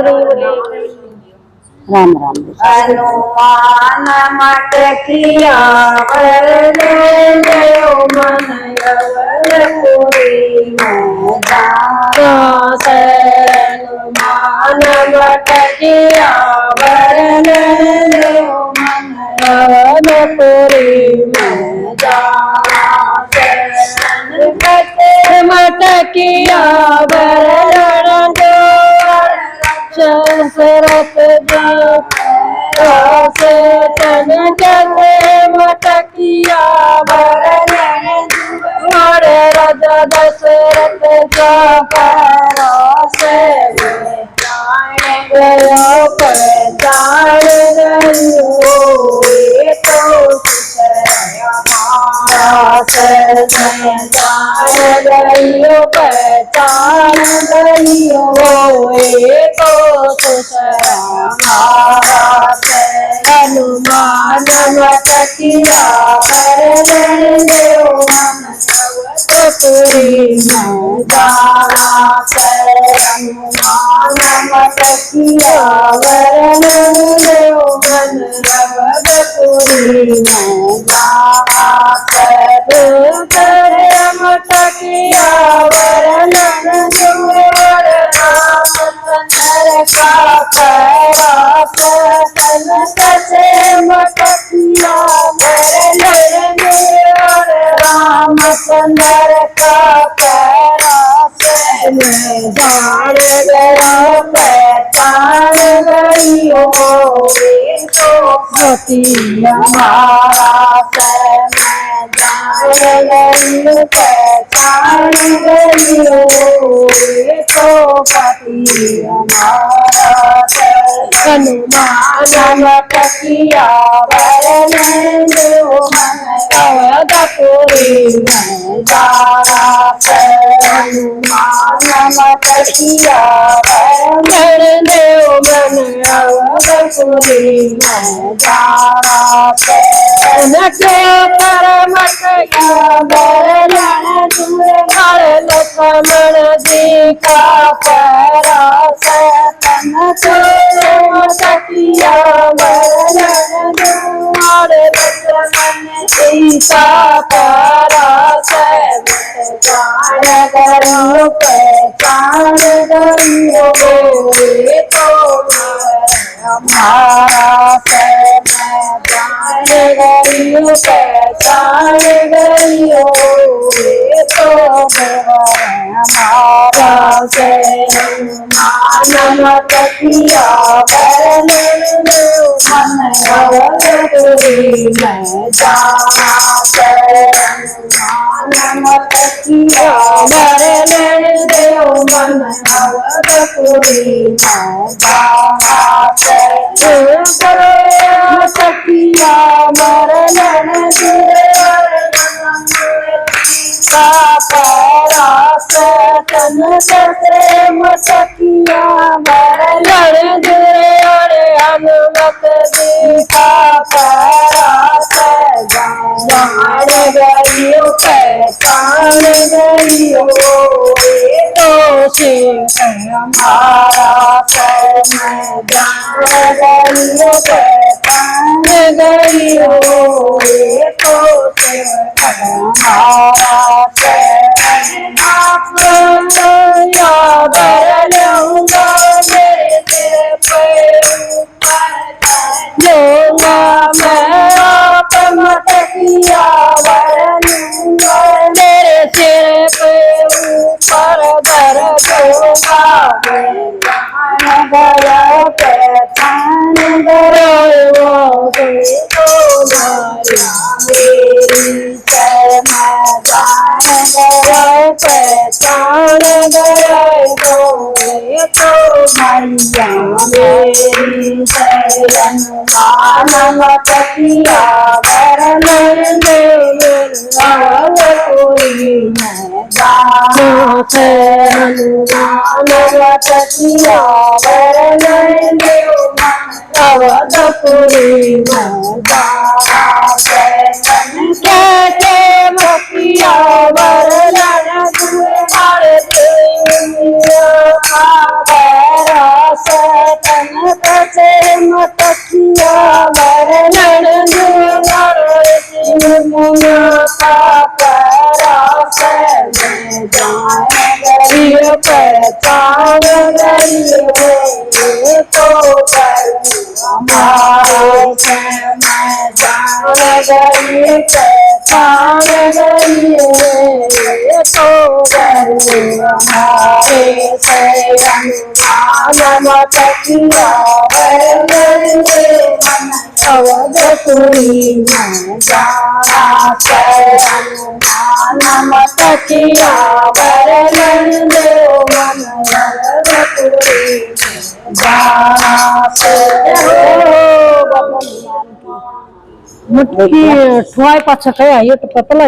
राम राम। हनुमान मट किया वरने देव मन अवलपुरी में दास। हनुमान मट किया वरने देव मन अवलपुरी में दास। मट किया वरण शरत से तन जगे मटकिया वरण और राजा दशरथ से गयो पहचान गयो तो गयो पहचान गयो तो हनुमान मट किया वरण देव मन अवलपुरी में दास। हनुमान मट किया वरण देव मन अवलपुरी में दास। मट किया वरण देव रामचंद्र का पैरास। से मटकिया वरण देव रामचंद्र का पैरास। में जान गया पहचान गयो तो पति हमारा पहचान गयो तो पति हमारा। हनुमान मट किया वरण देव मन अवलपुरी में दास। हनुमान मट किया वरण देव मन अवलपुरी में दास। मट किया वरण लक्ष्मण जी का पैरास। मट किया वरण लक्ष्मण सीता पैरास। जान करो पहचान करो तो हमारा जान गयो पहचान गयो तो हमारा। हनुमान मट किया वरण देव मन अवलपुरी में दास। हनुमान मट किया वरण देव मन अवलपुरी में दास। मट किया वरण का पैरास। तन से मट किया वरण देव हनुमत जी का पैरास। जान गयो पहचान गयो तो सिंह हमारा। मैं जान गयो पहचान गयो तो सिंह हमारा। मट किया वरण मेरे सिर पे ऊपर धर दूंगा। गया पहचान गयो तो मेरी जय मैं जान गया पहचान गया तो मैया मेरी जय। हनुमान मट किया वरण देव अवलपुरी में दास। हनुमान मट किया वरण देव अवलपुरी में दास। कैसे मटिया वरण पैरास। तकिया वर्णन मुनिया का परास में जान गई पहचान गई तो हमारे से मैं जान गई पहचान गई तो हमारे से अनुमान तकिया अवधपुरी में जाना से अनुमान तकिया वर्णन दो मन अवधपुरी जाना से मुट्ठी ठुआई पाछा कया ये तो पतला